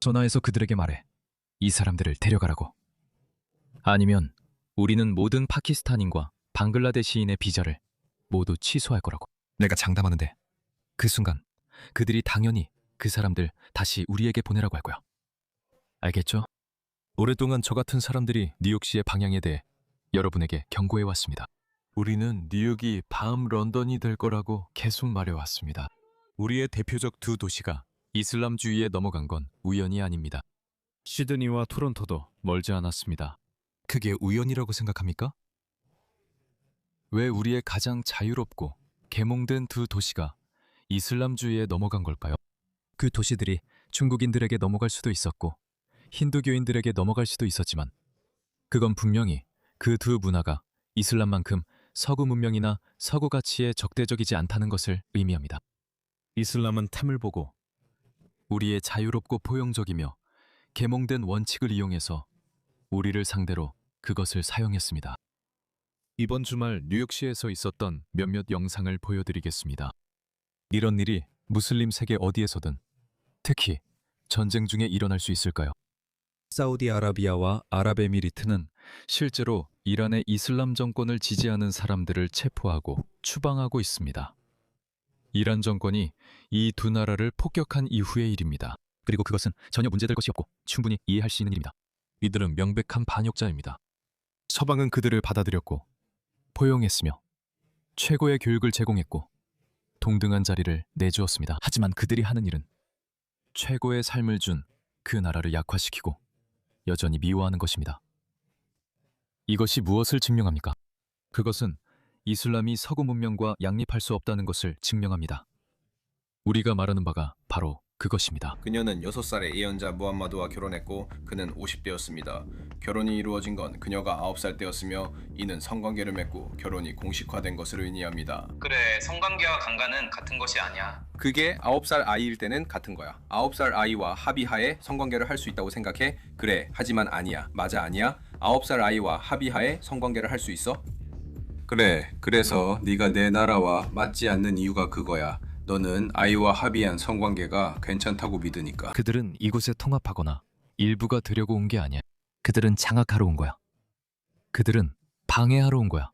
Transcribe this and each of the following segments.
전화해서 그들에게 말해. 이 사람들을 데려가라고. 아니면 우리는 모든 파키스탄인과 방글라데시인의 비자를 모두 취소할 거라고. 내가 장담하는데 그 순간 그들이 당연히 그 사람들 다시 우리에게 보내라고 할 거야. 알겠죠? 오랫동안 저 같은 사람들이 뉴욕시의 방향에 대해 여러분에게 경고해 왔습니다. 우리는 뉴욕이 밤 런던이 될 거라고 계속 말해왔습니다. 우리의 대표적 두 도시가 이슬람주의에 넘어간 건 우연이 아닙니다. 시드니와 토론토도 멀지 않았습니다. 그게 우연이라고 생각합니까? 왜 우리의 가장 자유롭고 계몽된 두 도시가 이슬람주의에 넘어간 걸까요? 그 도시들이 중국인들에게 넘어갈 수도 있었고 힌두교인들에게 넘어갈 수도 있었지만 그건 분명히 그 두 문화가 이슬람만큼 서구 문명이나 서구 가치에 적대적이지 않다는 것을 의미합니다. 이슬람은 탐을 보고 우리의 자유롭고 포용적이며 계몽된 원칙을 이용해서 우리를 상대로 그것을 사용했습니다. 이번 주말 뉴욕시에서 있었던 몇몇 영상을 보여드리겠습니다. 이런 일이 무슬림 세계 어디에서든 특히 전쟁 중에 일어날 수 있을까요? 사우디아라비아와 아랍에미리트는 실제로 이란의 이슬람 정권을 지지하는 사람들을 체포하고 추방하고 있습니다. 이란 정권이 이 두 나라를 폭격한 이후의 일입니다. 그리고 그것은 전혀 문제될 것이 없고 충분히 이해할 수 있는 일입니다. 이들은 명백한 반역자입니다. 서방은 그들을 받아들였고 포용했으며 최고의 교육을 제공했고 동등한 자리를 내주었습니다. 하지만 그들이 하는 일은 최고의 삶을 준 그 나라를 약화시키고 여전히 미워하는 것입니다. 이것이 무엇을 증명합니까? 그것은 이슬람이 서구 문명과 양립할 수 없다는 것을 증명합니다. 우리가 말하는 바가 바로 그것입니다. 그녀는 6살에 예언자 무함마드와 결혼했고 그는 50대였습니다. 결혼이 이루어진 건 그녀가 9살 때였으며 이는 성관계를 맺고 결혼이 공식화된 것을 의미합니다. 그래, 성관계와 강간은 같은 것이 아니야. 그게 9살 아이일 때는 같은 거야. 9살 아이와 합의하에 성관계를 할 수 있다고 생각해? 그래, 하지만 아니야. 맞아, 아니야? 9살 아이와 합의하에 성관계를 할 수 있어? 그래, 그래서 네가 내 나라와 맞지 않는 이유가 그거야. 너는 아이와 합의한 성관계가 괜찮다고 믿으니까. 그들은 이곳에 통합하거나 일부가 되려고 온 게 아니야. 그들은 장악하러 온 거야. 그들은 방해하러 온 거야.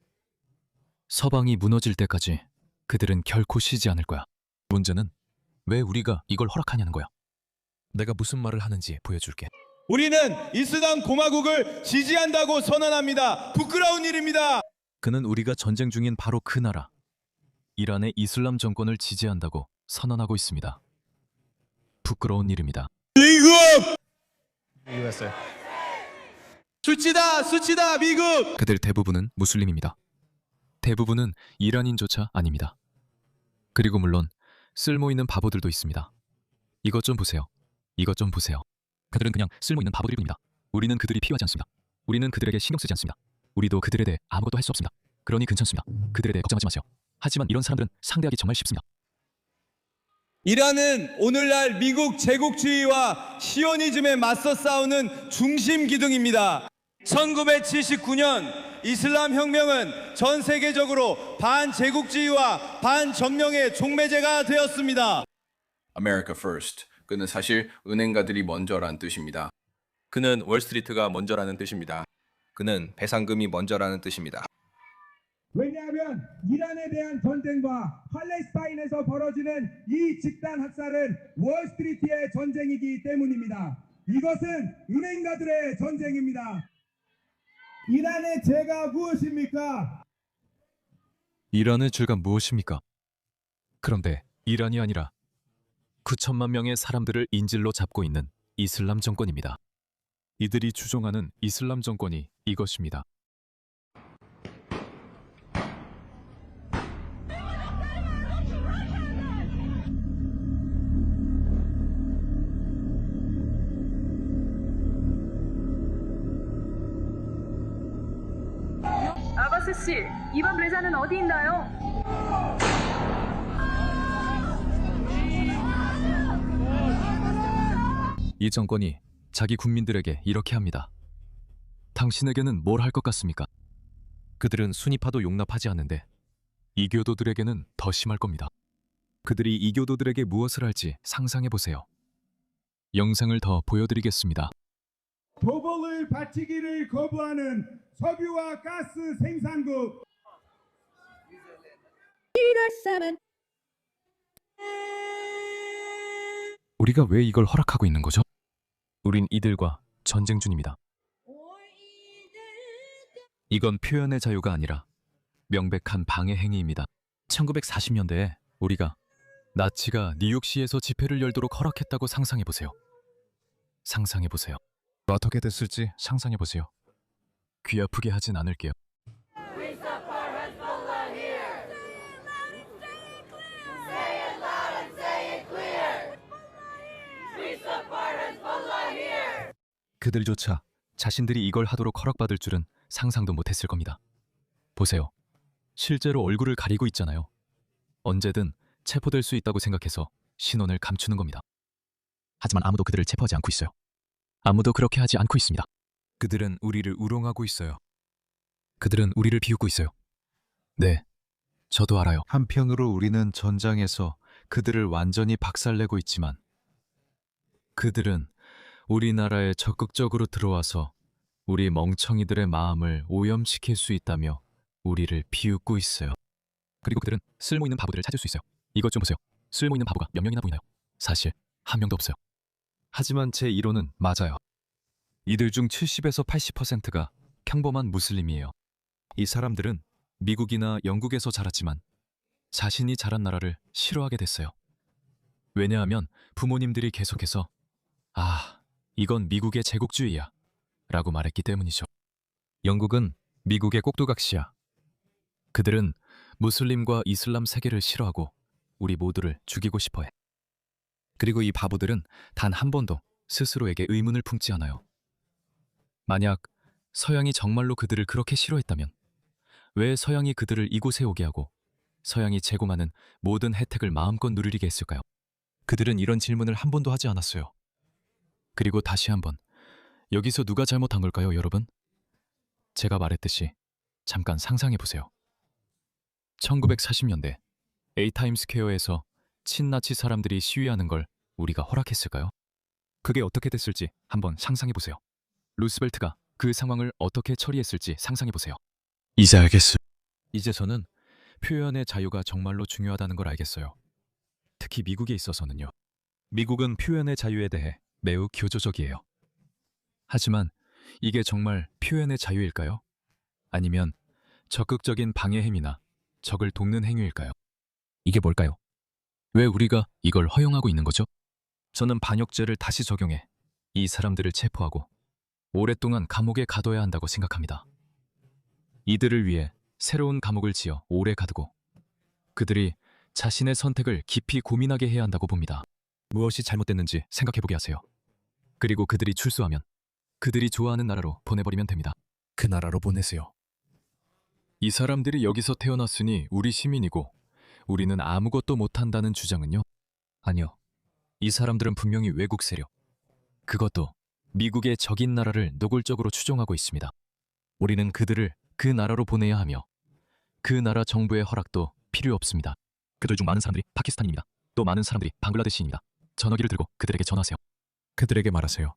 서방이 무너질 때까지 그들은 결코 쉬지 않을 거야. 문제는 왜 우리가 이걸 허락하냐는 거야. 내가 무슨 말을 하는지 보여줄게. 우리는 이슬람 공화국을 지지한다고 선언합니다. 부끄러운 일입니다. 그는 우리가 전쟁 중인 바로 그 나라 이란의 이슬람 정권을 지지한다고 선언하고 있습니다. 부끄러운 일입니다. 미국! 수치다, 수치다, 미국! 그들 대부분은 무슬림입니다. 대부분은 이란인조차 아닙니다. 그리고 물론 쓸모있는 바보들도 있습니다. 이것 좀 보세요. 이것 좀 보세요. 그들은 그냥 쓸모있는 바보들일 뿐입니다. 우리는 그들이 필요하지 않습니다. 우리는 그들에게 신경 쓰지 않습니다. 우리도 그들에 대해 아무것도 할 수 없습니다. 그러니 괜찮습니다. 그들에 대해 걱정하지 마세요. 하지만 이런 사람들은 상대하기 정말 쉽습니다. 이란은 오늘날 미국 제국주의와 시오니즘에 맞서 싸우는 중심 기둥입니다. 1979년 이슬람 혁명은 전 세계적으로 반제국주의와 반점령의 종매제가 되었습니다. America first. 그는 사실 은행가들이 먼저라는 뜻입니다. 그는 월스트리트가 먼저라는 뜻입니다. 그는 배상금이 먼저라는 뜻입니다. 왜냐하면 이란에 대한 전쟁과 팔레스타인에서 벌어지는 이 집단 학살은 월스트리트의 전쟁이기 때문입니다. 이것은 은행가들의 전쟁입니다. 이란의 죄가 무엇입니까? 이란의 죄가 무엇입니까? 그런데 이란이 아니라 9천만 명의 사람들을 인질로 잡고 있는 이슬람 정권입니다. 이들이 주종하는 이슬람 정권이 이것입니다. 아바스 씨, 이번 레자는 어디 있나요? 이 정권이 자기 국민들에게 이렇게 합니다. 당신에게는 뭘 할 것 같습니까? 그들은 순위파도 용납하지 않는데 이교도들에게는 더 심할 겁니다. 그들이 이교도들에게 무엇을 할지 상상해 보세요. 영상을 더 보여드리겠습니다. 도벌을 바치기를 거부하는 석유와 가스 생산국 우리가 왜 이걸 허락하고 있는 거죠? 우린 이들과 전쟁 중입니다. 이건 표현의 자유가 아니라 명백한 방해 행위입니다. 1940년대에 우리가 나치가 뉴욕시에서 집회를 열도록 허락했다고 상상해보세요. 상상해보세요. 어떻게 됐을지 상상해보세요. 귀 아프게 하진 않을게요. 그들조차 자신들이 이걸 하도록 허락받을 줄은 상상도 못했을 겁니다. 보세요. 실제로 얼굴을 가리고 있잖아요. 언제든 체포될 수 있다고 생각해서 신원을 감추는 겁니다. 하지만 아무도 그들을 체포하지 않고 있어요. 아무도 그렇게 하지 않고 있습니다. 그들은 우리를 우롱하고 있어요. 그들은 우리를 비웃고 있어요. 네, 저도 알아요. 한편으로 우리는 전장에서 그들을 완전히 박살내고 있지만 그들은 우리나라에 적극적으로 들어와서 우리 멍청이들의 마음을 오염시킬 수 있다며 우리를 비웃고 있어요. 그리고 그들은 쓸모있는 바보들을 찾을 수 있어요. 이것 좀 보세요. 쓸모있는 바보가 몇 명이나 보이나요? 사실 한 명도 없어요. 하지만 제 이론은 맞아요. 이들 중 70에서 80%가 평범한 무슬림이에요. 이 사람들은 미국이나 영국에서 자랐지만 자신이 자란 나라를 싫어하게 됐어요. 왜냐하면 부모님들이 계속해서 이건 미국의 제국주의야 라고 말했기 때문이죠. 영국은 미국의 꼭두각시야. 그들은 무슬림과 이슬람 세계를 싫어하고 우리 모두를 죽이고 싶어해. 그리고 이 바보들은 단 한 번도 스스로에게 의문을 품지 않아요. 만약 서양이 정말로 그들을 그렇게 싫어했다면 왜 서양이 그들을 이곳에 오게 하고 서양이 제공하는 모든 혜택을 마음껏 누리게 했을까요? 그들은 이런 질문을 한 번도 하지 않았어요. 그리고 다시 한번, 여기서 누가 잘못한 걸까요, 여러분? 제가 말했듯이 잠깐 상상해보세요. 1940년대 에이타임스퀘어에서 친나치 사람들이 시위하는 걸 우리가 허락했을까요? 그게 어떻게 됐을지 한번 상상해보세요. 루스벨트가 그 상황을 어떻게 처리했을지 상상해보세요. 이제 알겠어요. 이제 저는 표현의 자유가 정말로 중요하다는 걸 알겠어요. 특히 미국에 있어서는요. 미국은 표현의 자유에 대해 매우 교조적이에요. 하지만 이게 정말 표현의 자유일까요? 아니면 적극적인 방해 행위나 적을 돕는 행위일까요? 이게 뭘까요? 왜 우리가 이걸 허용하고 있는 거죠? 저는 반역죄를 다시 적용해 이 사람들을 체포하고 오랫동안 감옥에 가둬야 한다고 생각합니다. 이들을 위해 새로운 감옥을 지어 오래 가두고 그들이 자신의 선택을 깊이 고민하게 해야 한다고 봅니다. 무엇이 잘못됐는지 생각해보게 하세요. 그리고 그들이 출소하면 그들이 좋아하는 나라로 보내버리면 됩니다. 그 나라로 보내세요. 이 사람들이 여기서 태어났으니 우리 시민이고 우리는 아무것도 못한다는 주장은요? 아니요. 이 사람들은 분명히 외국 세력, 그것도 미국의 적인 나라를 노골적으로 추종하고 있습니다. 우리는 그들을 그 나라로 보내야 하며 그 나라 정부의 허락도 필요 없습니다. 그들 중 많은 사람들이 파키스탄입니다. 또 많은 사람들이 방글라데시입니다. 전화기를 들고 그들에게 전화하세요. 그들에게 말하세요.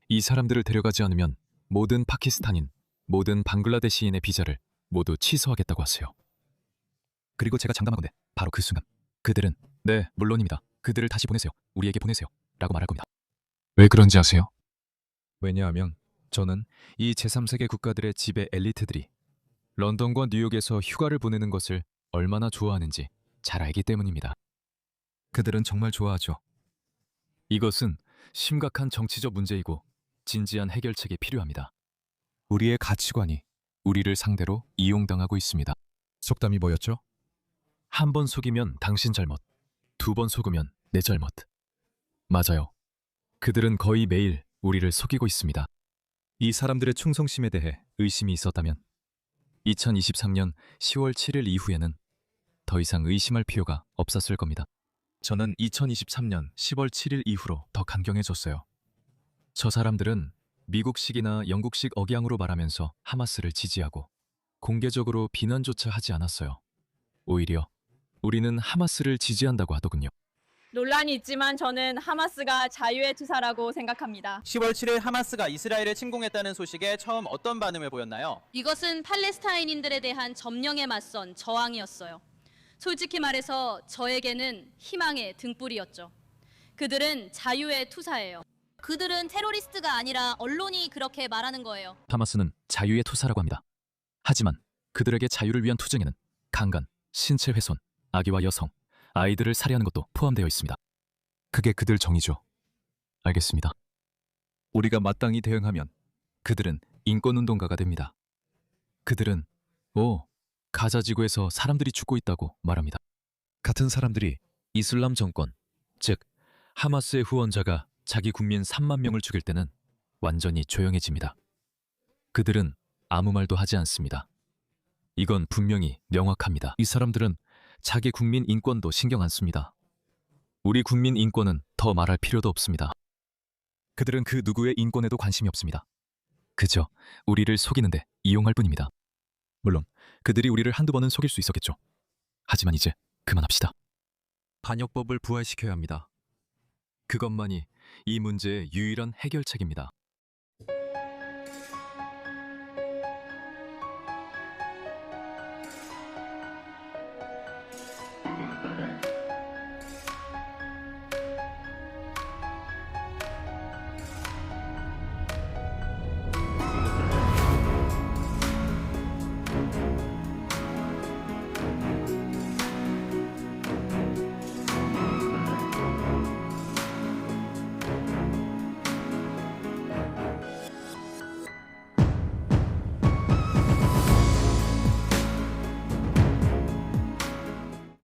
이 사람들을 데려가지 않으면 모든 파키스탄인, 모든 방글라데시인의 비자를 모두 취소하겠다고 하세요. 그리고 제가 장담하건대 바로 그 순간 그들은 네, 물론입니다. 그들을 다시 보내세요. 우리에게 보내세요. 라고 말할 겁니다. 왜 그런지 아세요? 왜냐하면 저는 이 제3세계 국가들의 지배 엘리트들이 런던과 뉴욕에서 휴가를 보내는 것을 얼마나 좋아하는지 잘 알기 때문입니다. 그들은 정말 좋아하죠. 이것은 심각한 정치적 문제이고 진지한 해결책이 필요합니다. 우리의 가치관이 우리를 상대로 이용당하고 있습니다. 속담이 뭐였죠? 한 번 속이면 당신 잘못, 두 번 속으면 내 잘못. 맞아요. 그들은 거의 매일 우리를 속이고 있습니다. 이 사람들의 충성심에 대해 의심이 있었다면 2023년 10월 7일 이후에는 더 이상 의심할 필요가 없었을 겁니다. 저는 2023년 10월 7일 이후로 더 강경해졌어요. 저 사람들은 미국식이나 영국식 억양으로 말하면서 하마스를 지지하고 공개적으로 비난조차 하지 않았어요. 오히려 우리는 하마스를 지지한다고 하더군요. 논란이 있지만 저는 하마스가 자유의 투사라고 생각합니다. 10월 7일 하마스가 이스라엘을 침공했다는 소식에 처음 어떤 반응을 보였나요? 이것은 팔레스타인인들에 대한 점령에 맞선 저항이었어요. 솔직히 말해서 저에게는 희망의 등불이었죠. 그들은 자유의 투사예요. 그들은 테러리스트가 아니라 언론이 그렇게 말하는 거예요. 하마스는 자유의 투사라고 합니다. 하지만 그들에게 자유를 위한 투쟁에는 강간, 신체 훼손, 아기와 여성, 아이들을 살해하는 것도 포함되어 있습니다. 그게 그들 정의죠. 알겠습니다. 우리가 마땅히 대응하면 그들은 인권운동가가 됩니다. 그들은 가자 지구에서 사람들이 죽고 있다고 말합니다. 같은 사람들이 이슬람 정권, 즉 하마스의 후원자가 자기 국민 3만 명을 죽일 때는 완전히 조용해집니다. 그들은 아무 말도 하지 않습니다. 이건 분명히 명확합니다. 이 사람들은 자기 국민 인권도 신경 안 씁니다. 우리 국민 인권은 더 말할 필요도 없습니다. 그들은 그 누구의 인권에도 관심이 없습니다. 그저 우리를 속이는데 이용할 뿐입니다. 물론 그들이 우리를 한두 번은 속일 수 있었겠죠. 하지만 이제 그만합시다. 반역법을 부활시켜야 합니다. 그것만이 이 문제의 유일한 해결책입니다.